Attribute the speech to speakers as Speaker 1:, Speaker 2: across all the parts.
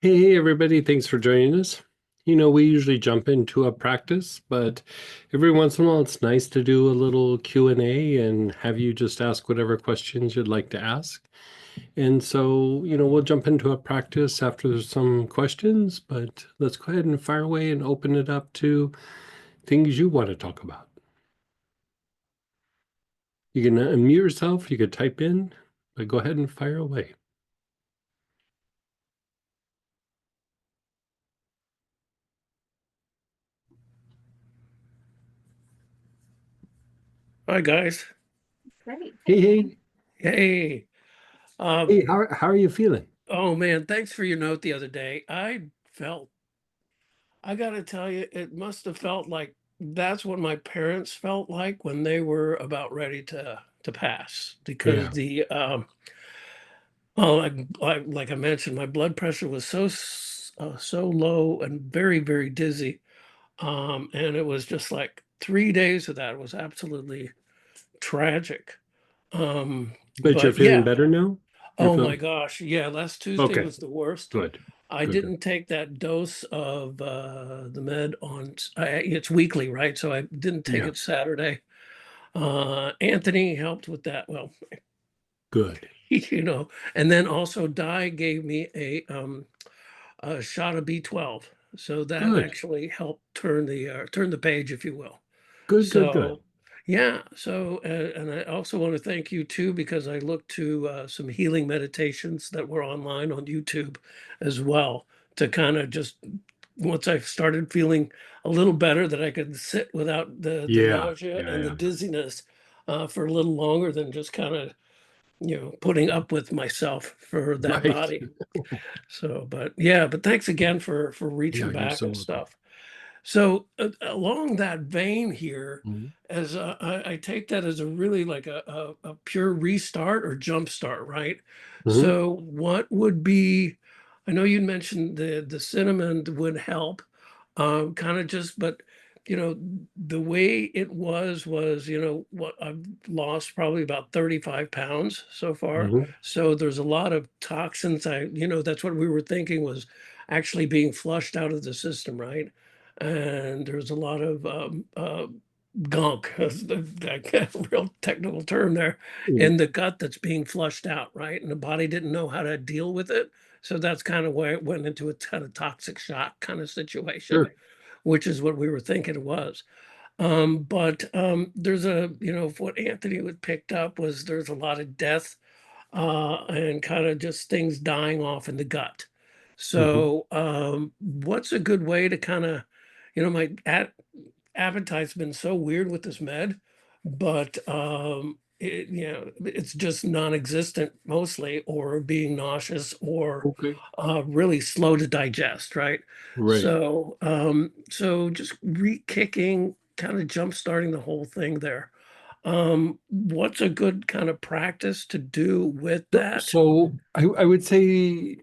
Speaker 1: Hey, everybody, thanks for joining us. We usually jump into a practice, but every once in a while it's nice to do a little Q&A and have you just ask whatever questions you'd like to ask. And so, we'll jump into a practice after some questions, but let's go ahead and fire away and open it up to things you want to talk about. You can unmute yourself, you could type in, but go ahead and fire away.
Speaker 2: Hi guys.
Speaker 3: Great.
Speaker 1: Hey, hey,
Speaker 2: Hey.
Speaker 1: hey,
Speaker 2: Um,
Speaker 1: how are you feeling?
Speaker 2: oh man, thanks for your note the other day. I gotta tell you, it must have felt like that's what my parents felt like when they were about ready to pass. Because
Speaker 1: Yeah,
Speaker 2: like I mentioned, my blood pressure was so low and very, very dizzy. And it was just like 3 days of that was absolutely tragic.
Speaker 1: but you're
Speaker 2: But
Speaker 1: feeling
Speaker 2: yeah.
Speaker 1: better now? You're
Speaker 2: Oh my
Speaker 1: feeling
Speaker 2: gosh, yeah, last Tuesday
Speaker 1: okay.
Speaker 2: was the worst.
Speaker 1: Good.
Speaker 2: I
Speaker 1: Good.
Speaker 2: didn't take that dose of the med it's weekly, right? So I didn't take
Speaker 1: Yeah.
Speaker 2: it Saturday. Anthony helped with that. Well,
Speaker 1: Good.
Speaker 2: you know, and then also Di gave me a shot of B12. So that
Speaker 1: Good.
Speaker 2: actually helped turn the page, if you will.
Speaker 1: Good. Good. Good.
Speaker 2: So, yeah. So, and I also want to thank you too, because I looked to some healing meditations that were online on YouTube as well to kind of just once I started feeling a little better that I could sit without the
Speaker 1: Yeah.
Speaker 2: nausea
Speaker 1: Yeah.
Speaker 2: and the
Speaker 1: Yeah.
Speaker 2: dizziness for a little longer than just kind of, putting up with myself for that
Speaker 1: Right.
Speaker 2: body. So, but yeah, but thanks again for
Speaker 1: Yeah.
Speaker 2: reaching
Speaker 1: You're
Speaker 2: back
Speaker 1: so
Speaker 2: and
Speaker 1: welcome.
Speaker 2: stuff. So along that vein here,
Speaker 1: Mhm.
Speaker 2: as I take that as a really like a pure restart or jump start, right?
Speaker 1: Mhm.
Speaker 2: So what would be, I know you mentioned the cinnamon would help, kind of just, but the way it was, what I've lost probably about 35 pounds so far.
Speaker 1: Mhm.
Speaker 2: So there's a lot of toxins. That's what we were thinking was actually being flushed out of the system, right? And there's a lot of gunk, that's the real technical term there,
Speaker 1: Yeah.
Speaker 2: in the gut that's being flushed out, right? And the body didn't know how to deal with it. So that's kind of where it went into a kind of toxic shock kind of situation,
Speaker 1: Sure.
Speaker 2: which is what we were thinking it was. But there's what Anthony had picked up was there's a lot of death and kind of just things dying off in the gut.
Speaker 1: Mhm.
Speaker 2: So, what's a good way to kind of, my appetite's been so weird with this med, but it's just non-existent mostly, or being nauseous, or
Speaker 1: Okay.
Speaker 2: really slow to digest, right?
Speaker 1: Right.
Speaker 2: So just re-kicking, kind of jump starting the whole thing there. What's a good kind of practice to do with that?
Speaker 1: So I would say,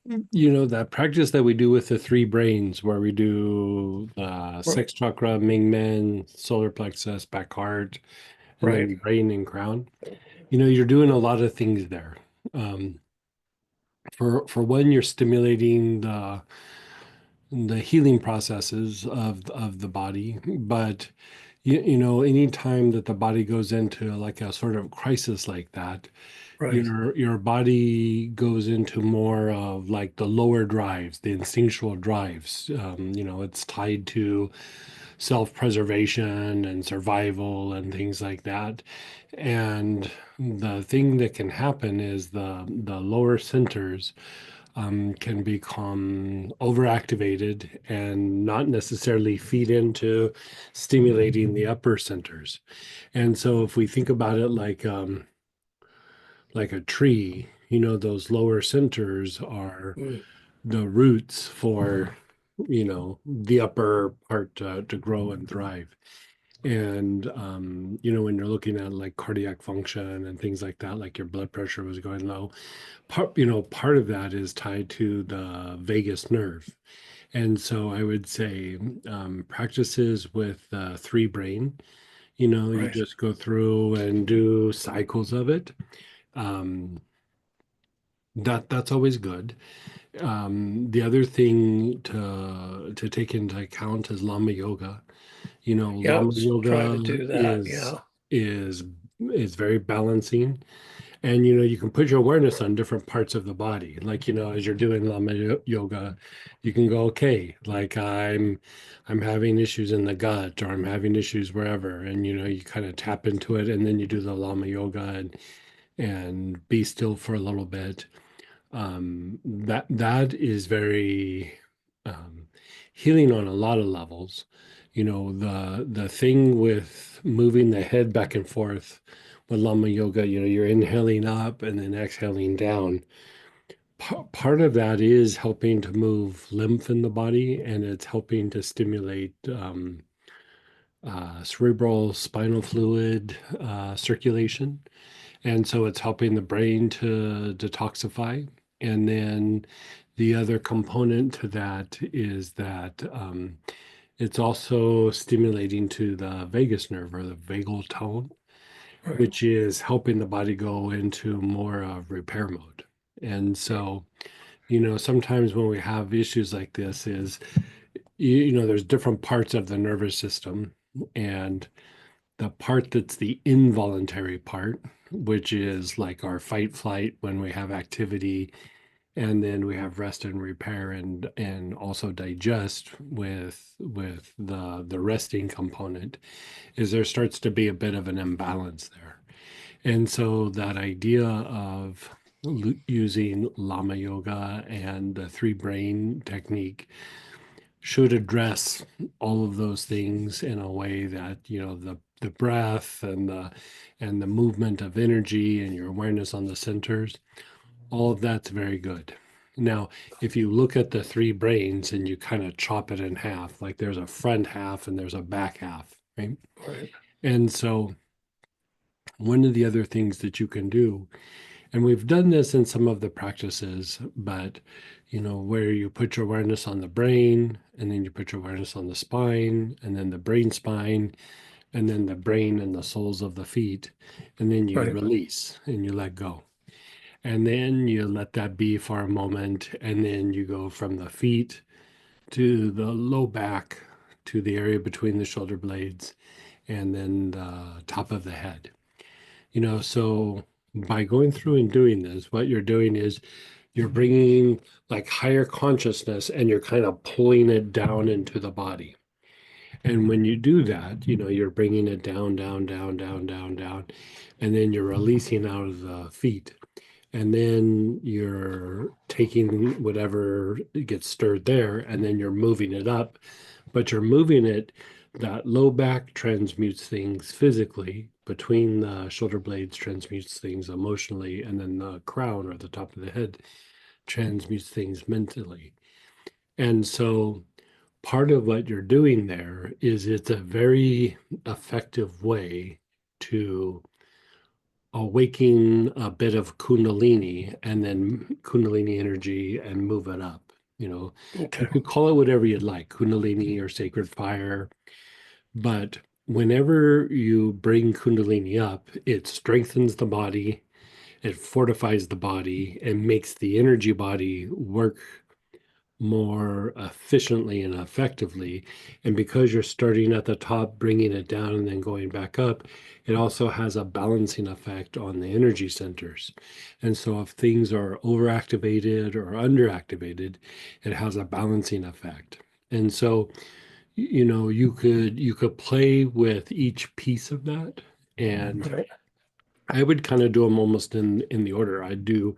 Speaker 1: that practice that we do with the three brains, where we do the
Speaker 2: Right,
Speaker 1: sixth chakra, Ming Men, solar plexus, back heart, and
Speaker 2: right,
Speaker 1: then brain and crown. You're doing a lot of things there. Um, for one, you're stimulating the healing processes of the body, but any time that the body goes into like a sort of crisis like that,
Speaker 2: right,
Speaker 1: your body goes into more of like the lower drives, the instinctual drives. It's tied to self-preservation and survival and things like that. And the thing that can happen is the lower centers can become overactivated and not necessarily feed into stimulating the upper centers. And so if we think about it like a tree, those lower centers are
Speaker 2: mm,
Speaker 1: the roots for, the upper part to grow and thrive. And when you're looking at like cardiac function and things like that, like your blood pressure was going low, part of that is tied to the vagus nerve. And so I would say practices with three brain, you
Speaker 2: right.
Speaker 1: just go through and do cycles of it. Um, that's always good. The other thing to take into account is Lama yoga.
Speaker 2: Yeah,
Speaker 1: Lama
Speaker 2: try to
Speaker 1: yoga
Speaker 2: do that.
Speaker 1: is
Speaker 2: Yeah.
Speaker 1: is is very balancing. And you can put your awareness on different parts of the body. Like, as you're doing yoga, you can go, okay, like I'm having issues in the gut, or I'm having issues wherever. And you kind of tap into it, and then you do the Lama yoga and be still for a little bit. That is very um, healing on a lot of levels. The thing with moving the head back and forth with Lama Yoga, you're inhaling up and then exhaling down. Part of that is helping to move lymph in the body, and it's helping to stimulate cerebral spinal fluid circulation. And so it's helping the brain to detoxify. And then the other component to that is that it's also stimulating to the vagus nerve, or the vagal tone,
Speaker 2: Right.
Speaker 1: which is helping the body go into more of repair mode. And so, sometimes when we have issues like this is, there's different parts of the nervous system, and the part that's the involuntary part, which is like our fight flight when we have activity, and then we have rest and repair, and also digest with the resting component, is there starts to be a bit of an imbalance there. And so that idea of using Lama Yoga and the three brain technique should address all of those things in a way that the breath and the movement of energy and your awareness on the centers, all of that's very good. Now, if you look at the three brains and you kind of chop it in half, like there's a front half and there's a back half, right?
Speaker 2: Right.
Speaker 1: And so one of the other things that you can do, and we've done this in some of the practices, but where you put your awareness on the brain, and then you put your awareness on the spine, and then the brain spine, and then the brain and the soles of the feet, and then you
Speaker 2: Right.
Speaker 1: release and you let go. And then you let that be for a moment, and then you go from the feet to the low back to the area between the shoulder blades, and then the top of the head. So by going through and doing this, what you're doing is you're bringing like higher consciousness, and you're kind of pulling it down into the body. And when you do that, you're bringing it down, down, down, down, down, down, and then you're releasing out of the feet. And then you're taking whatever gets stirred there, and then you're moving it up, but you're moving it. That low back transmutes things physically, between the shoulder blades transmutes things emotionally, and then the crown, or the top of the head, transmutes things mentally. And so part of what you're doing there is it's a very effective way to awaken a bit of Kundalini, and then Kundalini energy, and move it up. You
Speaker 2: Okay.
Speaker 1: could call it whatever you'd like, Kundalini or sacred fire, but whenever you bring Kundalini up, it strengthens the body, it fortifies the body, and makes the energy body work more efficiently and effectively. And because you're starting at the top, bringing it down, and then going back up, it also has a balancing effect on the energy centers. And so if things are overactivated or underactivated, it has a balancing effect. And so, you could play with each piece of that. And
Speaker 2: Right.
Speaker 1: I would kind of do them almost in the order. I'd do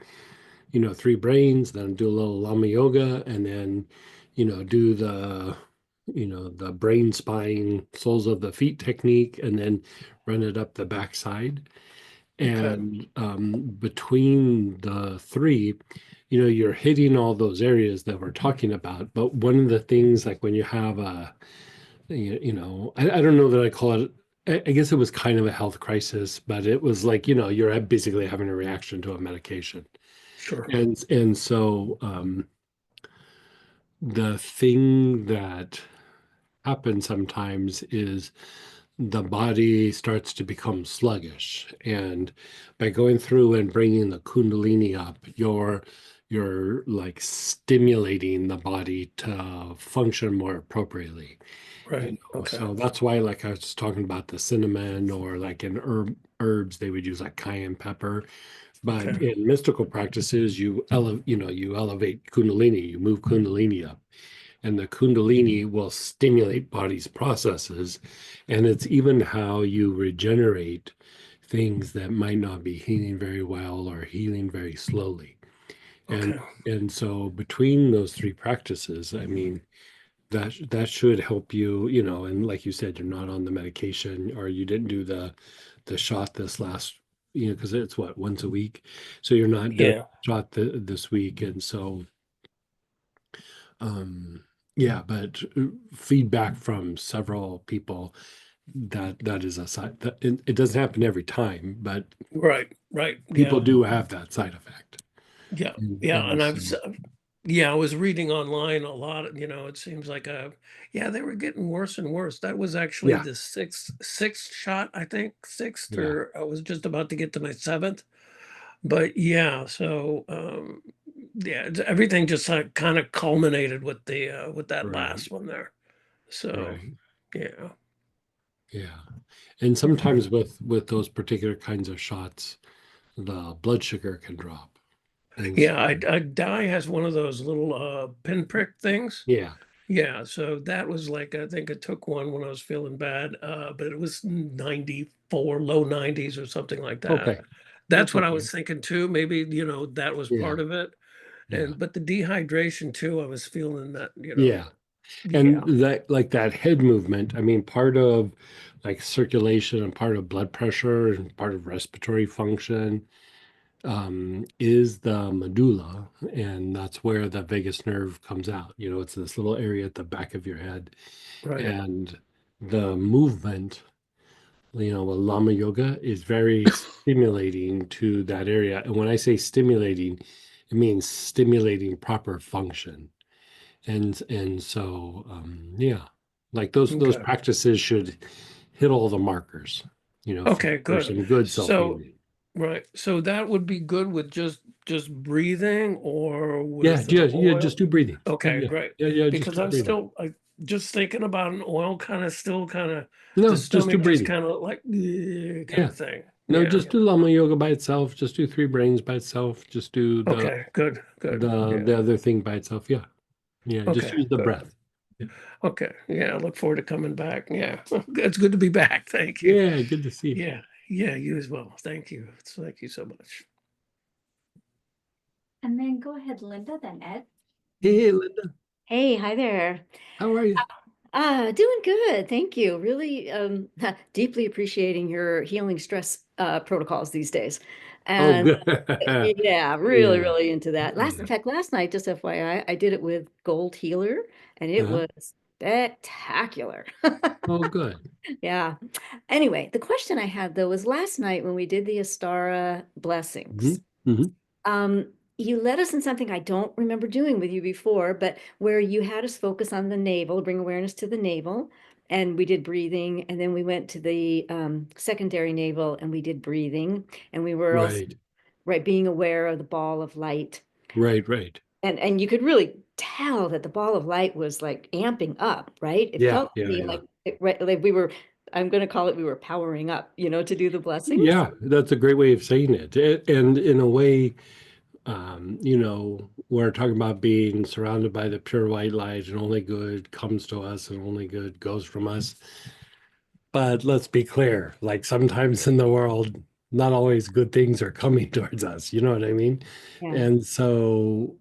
Speaker 1: three brains, then do a little Lama yoga, and then, do the brain spine soles of the feet technique, and then run it up the backside.
Speaker 2: Okay.
Speaker 1: And between the three, you're hitting all those areas that we're talking about. But one of the things, like when you have I don't know that I call it, I guess it was kind of a health crisis, but it was like, you're basically having a reaction to a medication.
Speaker 2: Sure.
Speaker 1: And so the thing that happens sometimes is the body starts to become sluggish. And by going through and bringing the Kundalini up, you're like stimulating the body to function more appropriately.
Speaker 2: Right. Okay.
Speaker 1: So that's why, like I was talking about the cinnamon, or like in herbs, they would use like cayenne pepper. But
Speaker 2: Okay.
Speaker 1: in mystical practices, you elevate Kundalini, you move Kundalini up, and the Kundalini will stimulate body's processes. And it's even how you regenerate things that might not be healing very well or healing very slowly. And
Speaker 2: Okay.
Speaker 1: and so between those three practices, I mean, that should help you, and like you said, you're not on the medication, or you didn't do the shot this last, because it's what, once a week. So you're not doing
Speaker 2: Yeah.
Speaker 1: the shot this week. And so yeah, but feedback from several people, that is a side that it doesn't happen every time, but
Speaker 2: Right. Right.
Speaker 1: people
Speaker 2: Yeah.
Speaker 1: do have that side effect.
Speaker 2: Yeah. Yeah.
Speaker 1: And
Speaker 2: And
Speaker 1: so
Speaker 2: yeah, I was reading online a lot. It seems like yeah, they were getting worse and worse. That was actually
Speaker 1: yeah,
Speaker 2: the sixth shot, I think, sixth,
Speaker 1: yeah,
Speaker 2: or I was just about to get to my seventh. But yeah, so yeah, everything just kind of culminated with the with that
Speaker 1: right,
Speaker 2: last one there. So
Speaker 1: right,
Speaker 2: yeah.
Speaker 1: yeah. And sometimes with those particular kinds of shots, the blood sugar can drop. And so
Speaker 2: Yeah, Di has one of those little pinprick things.
Speaker 1: yeah,
Speaker 2: Yeah, so that was like, I think I took one when I was feeling bad, but it was 94, low 90s or something like that.
Speaker 1: okay,
Speaker 2: That's
Speaker 1: that's
Speaker 2: what I
Speaker 1: okay.
Speaker 2: was thinking too. Maybe, that was
Speaker 1: Yeah,
Speaker 2: part of it.
Speaker 1: yeah,
Speaker 2: But the dehydration too, I was feeling that,
Speaker 1: yeah. And
Speaker 2: yeah,
Speaker 1: that, like that head movement, I mean, part of like circulation and part of blood pressure and part of respiratory function is the medulla, and that's where the vagus nerve comes out. It's this little area at the back of your head,
Speaker 2: right.
Speaker 1: and the movement, with Lama yoga is very stimulating to that area. And when I say stimulating, it means stimulating proper function. And so yeah, like those
Speaker 2: Okay.
Speaker 1: practices should hit all the markers,
Speaker 2: Okay,
Speaker 1: for
Speaker 2: good.
Speaker 1: some good
Speaker 2: So,
Speaker 1: self-healing.
Speaker 2: right. So that would be good with just breathing or
Speaker 1: Yeah,
Speaker 2: with
Speaker 1: yeah,
Speaker 2: an
Speaker 1: yeah, just
Speaker 2: oil.
Speaker 1: do breathing. Yeah,
Speaker 2: Okay,
Speaker 1: yeah,
Speaker 2: great.
Speaker 1: yeah, yeah, just
Speaker 2: Because
Speaker 1: do
Speaker 2: I'm
Speaker 1: breathing.
Speaker 2: still just thinking about an oil, the
Speaker 1: No, just do
Speaker 2: stomach just
Speaker 1: breathing.
Speaker 2: kind of like kind
Speaker 1: Yeah.
Speaker 2: of thing.
Speaker 1: No,
Speaker 2: Yeah.
Speaker 1: just do Lama yoga by itself. Just do three brains by itself. Just do the
Speaker 2: Okay, good, good.
Speaker 1: the
Speaker 2: Yeah.
Speaker 1: the other thing by itself. Yeah. Yeah, just
Speaker 2: Okay,
Speaker 1: use the
Speaker 2: good.
Speaker 1: breath. Yeah.
Speaker 2: Okay. Yeah, I look forward to coming back. Yeah. It's good to be back. Thank you.
Speaker 1: Yeah, good to see you.
Speaker 2: Yeah. Yeah, you as well. Thank you. Thank you so much.
Speaker 3: And then go ahead, Linda, then Ed.
Speaker 1: Hey, Linda,
Speaker 3: Hey, hi there.
Speaker 1: how are you?
Speaker 3: Doing good. Thank you. Really deeply appreciating your healing stress protocols these days.
Speaker 1: Oh,
Speaker 3: And
Speaker 1: good.
Speaker 3: yeah, really,
Speaker 1: Yeah.
Speaker 3: really into that. In
Speaker 1: Yeah.
Speaker 3: fact, last night, just FYI, I did it with Gold Healer and it
Speaker 1: Uh-huh.
Speaker 3: was spectacular.
Speaker 1: Oh, good.
Speaker 3: Yeah. Anyway, the question I had though was last night when we did the Astara
Speaker 1: Hmm.
Speaker 3: blessings.
Speaker 1: Hmm.
Speaker 3: You led us in something I don't remember doing with you before, but where you had us focus on the navel, bring awareness to the navel, and we did breathing, and then we went to the secondary navel and we did breathing, and we were also
Speaker 1: Right.
Speaker 3: right being aware of the ball of light,
Speaker 1: Right. Right.
Speaker 3: and you could really tell that the ball of light was like amping up, right? It
Speaker 1: Yeah.
Speaker 3: felt to
Speaker 1: Yeah.
Speaker 3: me
Speaker 1: Yeah.
Speaker 3: like we were. I'm going to call it we were powering up, to do the blessings.
Speaker 1: Yeah. That's a great way of saying it. And in a way, we're talking about being surrounded by the pure white light, and only good comes to us and only good goes from us. But let's be clear, like sometimes in the world, not always good things are coming towards us. You know what I mean?
Speaker 3: Yeah.
Speaker 1: And so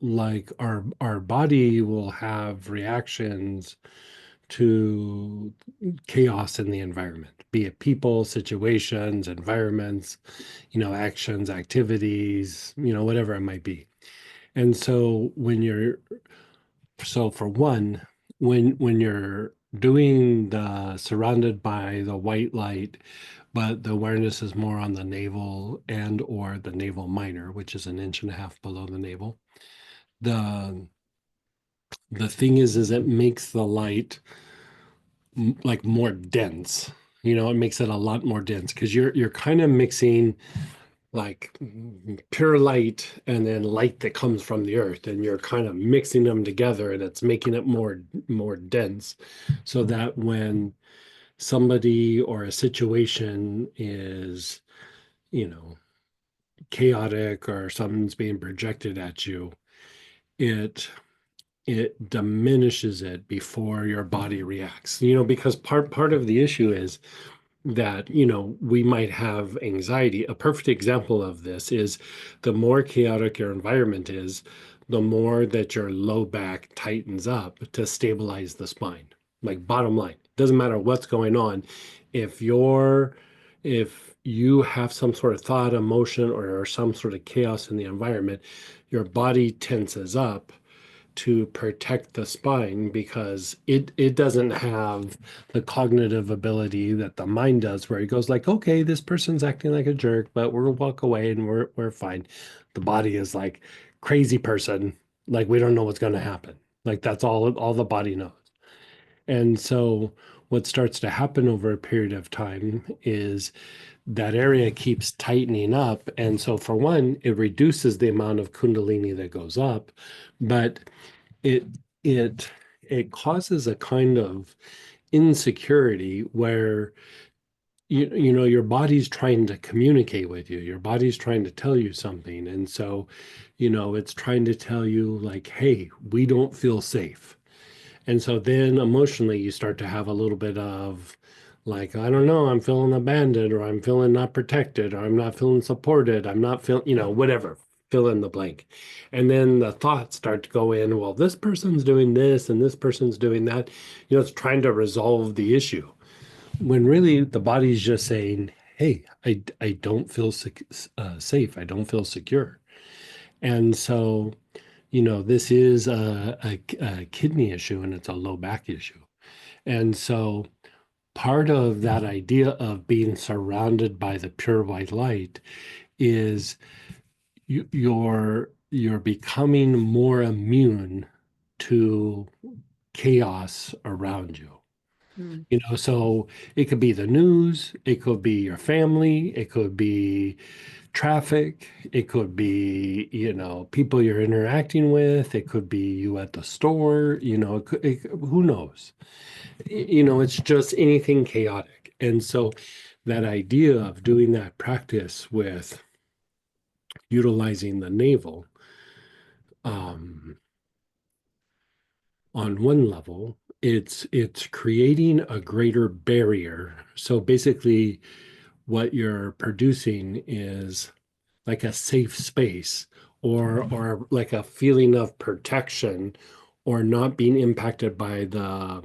Speaker 1: like our body will have reactions to chaos in the environment, be it people, situations, environments, actions, activities, whatever it might be. And so for one, when you're doing the surrounded by the white light, but the awareness is more on the navel and or the navel minor, which is an inch and a half below the navel. The the thing is it makes the light like more dense. It makes it a lot more dense because you're kind of mixing like pure light and then light that comes from the earth, and you're kind of mixing them together, and it's making it more dense, so that when somebody or a situation is, you know, chaotic or something's being projected at you, it it diminishes it before your body reacts. Because part of the issue is that we might have anxiety. A perfect example of this is the more chaotic your environment is, the more that your low back tightens up to stabilize the spine. Like, bottom line, doesn't matter what's going on, if you have some sort of thought, emotion, or some sort of chaos in the environment, your body tenses up to protect the spine, because it doesn't have the cognitive ability that the mind does, where it goes like, okay, this person's acting like a jerk, but we'll walk away and we're fine. The body is like, crazy person, like, we don't know what's going to happen. Like, that's all the body knows. And so what starts to happen over a period of time is that area keeps tightening up. And so, for one, it reduces the amount of kundalini that goes up, but it it it causes a kind of insecurity where your body's trying to communicate with you. Your body's trying to tell you something. And so, it's trying to tell you like, hey, we don't feel safe. And so then emotionally, you start to have a little bit of like, I don't know, I'm feeling abandoned, or I'm feeling not protected, or I'm not feeling supported. I'm not feeling, whatever, fill in the blank. And then the thoughts start to go in, well, this person's doing this and this person's doing that. It's trying to resolve the issue, when really the body's just saying, hey, I don't feel safe. I don't feel secure. And so, this is a kidney issue, and it's a low back issue. And so part of that idea of being surrounded by the pure white light is you're becoming more immune to chaos around you.
Speaker 3: Mm.
Speaker 1: So it could be the news, it could be your family, it could be traffic, it could be, people you're interacting with, it could be you at the store, who knows? It's just anything chaotic. And so that idea of doing that practice with utilizing the navel, um, on one level, it's creating a greater barrier. So basically, what you're producing is like a safe space, or like a feeling of protection, or not being impacted by the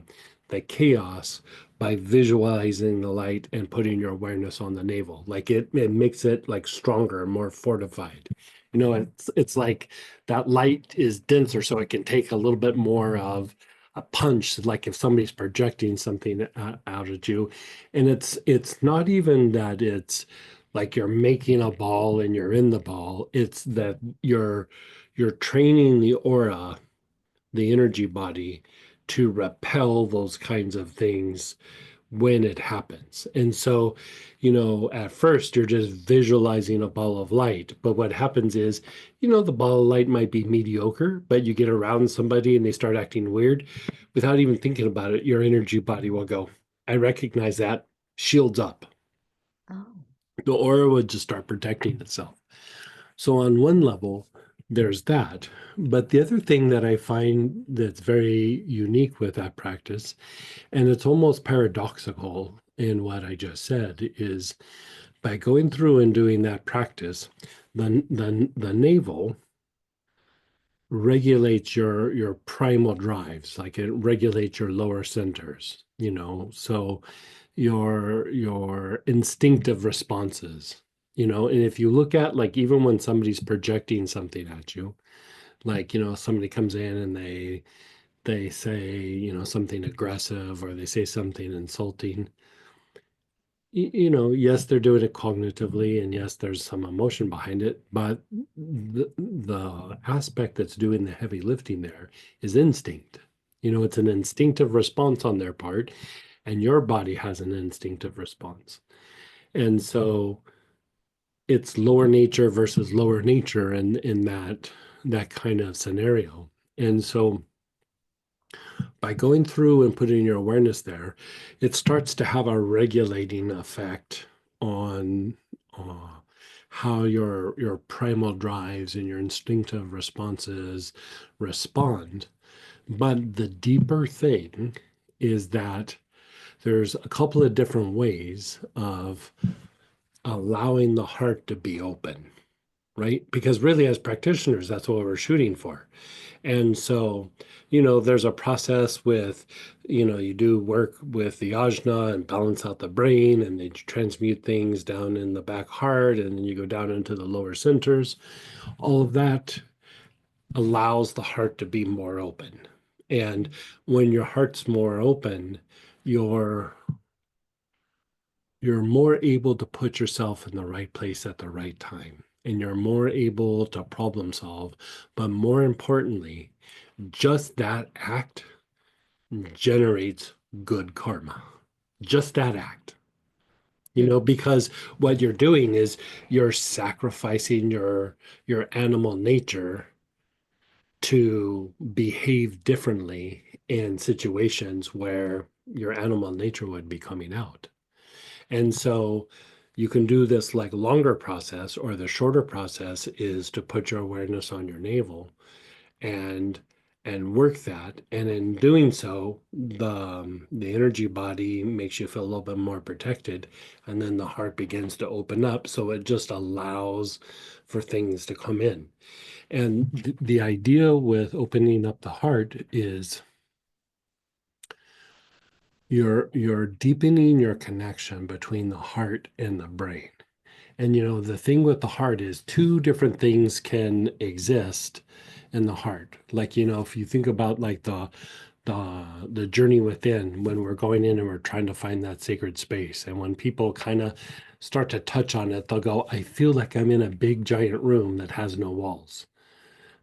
Speaker 1: chaos, by visualizing the light and putting your awareness on the navel. Like, it makes it like stronger and more fortified. It's like that light is denser, so it can take a little bit more of a punch, like if somebody's projecting something out at you. And it's not even that it's like you're making a ball and you're in the ball. It's that you're training the aura, the energy body, to repel those kinds of things when it happens. And so, at first you're just visualizing a ball of light. But what happens is, the ball of light might be mediocre, but you get around somebody and they start acting weird. Without even thinking about it, your energy body will go, I recognize that, shields up.
Speaker 3: Oh.
Speaker 1: The aura would just start protecting itself. So, on one level, there's that. But the other thing that I find that's very unique with that practice, and it's almost paradoxical in what I just said, is by going through and doing that practice, the navel regulates your primal drives, like it regulates your lower centers, so your instinctive responses, and if you look at, like, even when somebody's projecting something at you, like, somebody comes in and they say, something aggressive, or they say something insulting, yes, they're doing it cognitively, and yes, there's some emotion behind it, but the aspect that's doing the heavy lifting there is instinct. It's an instinctive response on their part. and your body has an instinctive response. And so it's lower nature versus lower nature in that kind of scenario. And so by going through and putting your awareness there, it starts to have a regulating effect on how your primal drives and your instinctive responses respond. But the deeper thing is that there's a couple of different ways of allowing the heart to be open, right? Because really, as practitioners, that's what we're shooting for. And so, there's a process with, you do work with the ajna and balance out the brain, and then you transmute things down in the back heart, and then you go down into the lower centers. All of that allows the heart to be more open. And when your heart's more open, you're you're more able to put yourself in the right place at the right time. And you're more able to problem solve. But more importantly, just that act generates good karma. Just that act. Because what you're doing is you're sacrificing your animal nature to behave differently in situations where your animal nature would be coming out. And so you can do this like longer process, or the shorter process is to put your awareness on your navel and work that. And in doing so, the energy body makes you feel a little bit more protected, and then the heart begins to open up. So it just allows for things to come in. And the idea with opening up the heart is you're deepening your connection between the heart and the brain. And the thing with the heart is two different things can exist in the heart. Like, if you think about like the journey within, when we're going in and we're trying to find that sacred space. And when people kind of start to touch on it, they'll go, I feel like I'm in a big giant room that has no walls.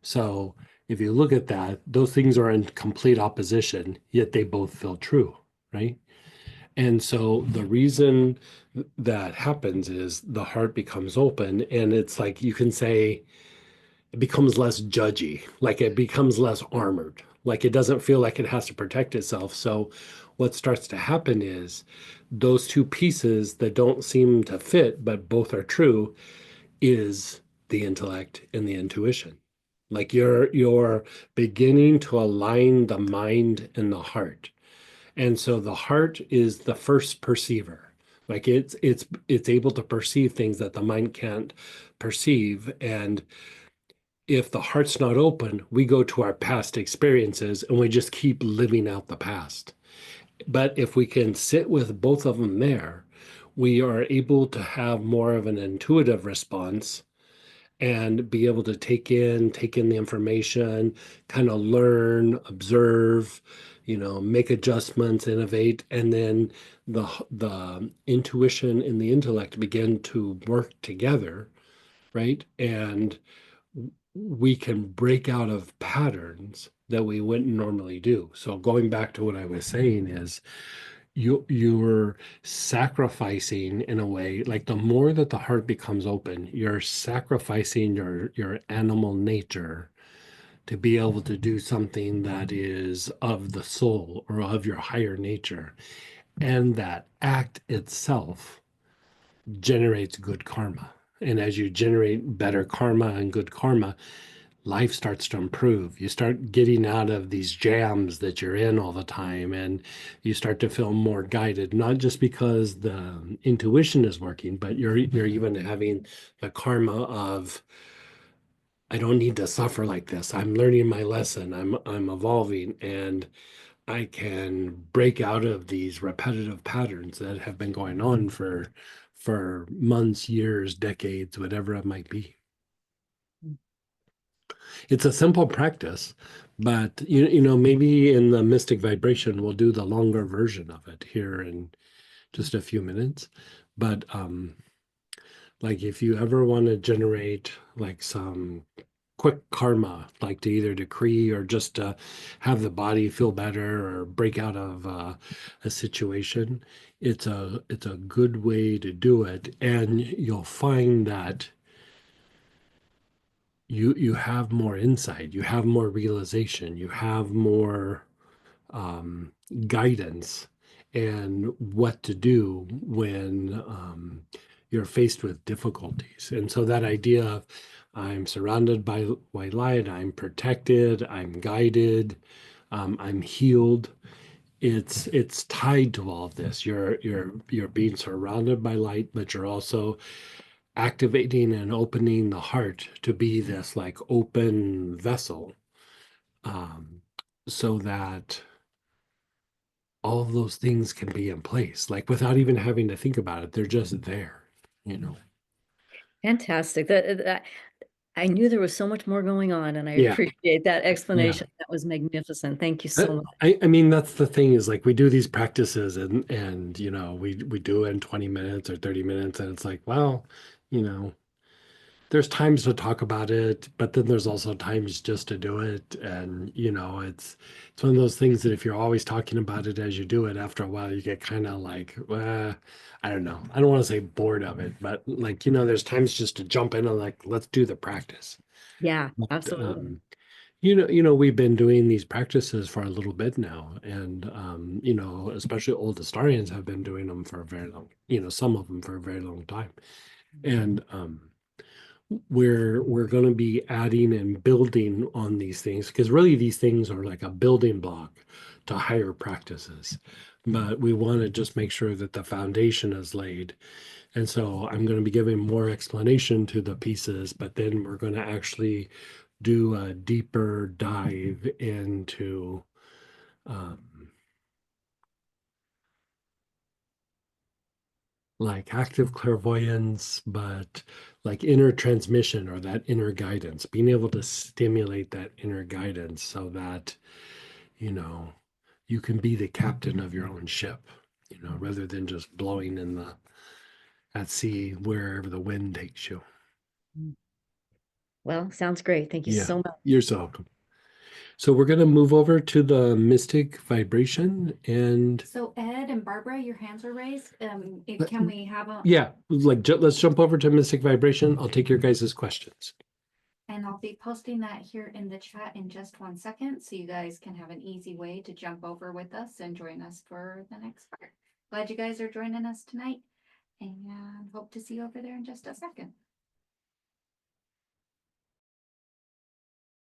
Speaker 1: So if you look at that, those things are in complete opposition, yet they both feel true, right? And so the reason that happens is the heart becomes open, and it's like you can say it becomes less judgy, like it becomes less armored, like it doesn't feel like it has to protect itself. So what starts to happen is those two pieces that don't seem to fit, but both are true, is the intellect and the intuition. Like you're beginning to align the mind and the heart. And so the heart is the first perceiver. Like it's able to perceive things that the mind can't perceive. And if the heart's not open, we go to our past experiences and we just keep living out the past. But if we can sit with both of them there, we are able to have more of an intuitive response and be able to take in the information, kind of learn, observe, make adjustments, innovate, and then the intuition and the intellect begin to work together, right? And we can break out of patterns that we wouldn't normally do. So going back to what I was saying is you're sacrificing in a way, like the more that the heart becomes open, you're sacrificing your animal nature to be able to do something that is of the soul or of your higher nature. And that act itself generates good karma. And as you generate better karma and good karma, life starts to improve. You start getting out of these jams that you're in all the time, and you start to feel more guided, not just because the intuition is working, but you're even having the karma of, I don't need to suffer like this. I'm learning my lesson. I'm evolving, and I can break out of these repetitive patterns that have been going on for months, years, decades, whatever it might be. It's a simple practice, but maybe in the mystic vibration, we'll do the longer version of it here in just a few minutes. But like if you ever want to generate like some quick karma, like to either decree or just to have the body feel better or break out of a situation. It's a good way to do it, and you'll find that you have more insight, you have more realization, you have more um, guidance and what to do when you're faced with difficulties. And so that idea of I'm surrounded by white light, I'm protected, I'm guided, I'm healed. It's tied to all of this. You're being surrounded by light, but you're also activating and opening the heart to be this like open vessel, um, so that all of those things can be in place, like without even having to think about it. They're just there, you know.
Speaker 3: Fantastic. That I knew there was so much more going on, and I
Speaker 1: Yeah,
Speaker 3: appreciate that
Speaker 1: yeah.
Speaker 3: explanation. That was magnificent. Thank you
Speaker 1: I,
Speaker 3: so much.
Speaker 1: I mean that's the thing is like we do these practices and you know we do it in 20 minutes or 30 minutes and it's like, well, you know, there's times to talk about it, but then there's also times just to do it. And you know, it's one of those things that if you're always talking about it as you do it, after a while you get kind of like, I don't know. I don't want to say bored of it, but like, you know, there's times just to jump in and like, let's do the practice.
Speaker 3: Yeah,
Speaker 1: But,
Speaker 3: absolutely.
Speaker 1: we've been doing these practices for a little bit now, and you know, especially old historians have been doing them for a very long, you know, some of them for a very long time. And we're going to be adding and building on these things because really these things are like a building block to higher practices, but we want to just make sure that the foundation is laid. And so I'm going to be giving more explanation to the pieces, but then we're going to actually do a deeper dive into um, like active clairvoyance, but like inner transmission or that inner guidance, being able to stimulate that inner guidance so that, you know, you can be the captain of your own ship, you know, rather than just blowing in the at sea wherever the wind takes you.
Speaker 3: Well, sounds great. Thank you
Speaker 1: Yeah,
Speaker 3: so much.
Speaker 1: you're so welcome. So we're going to move over to the mystic vibration and
Speaker 4: So Ed and Barbara, your hands are raised.
Speaker 1: Let-
Speaker 4: Can we have a,
Speaker 1: yeah, like let's jump over to mystic vibration. I'll take your guys' questions.
Speaker 4: and I'll be posting that here in the chat in just 1 second, so you guys can have an easy way to jump over with us and join us for the next part. Glad you guys are joining us tonight and hope to see you over there in just a second.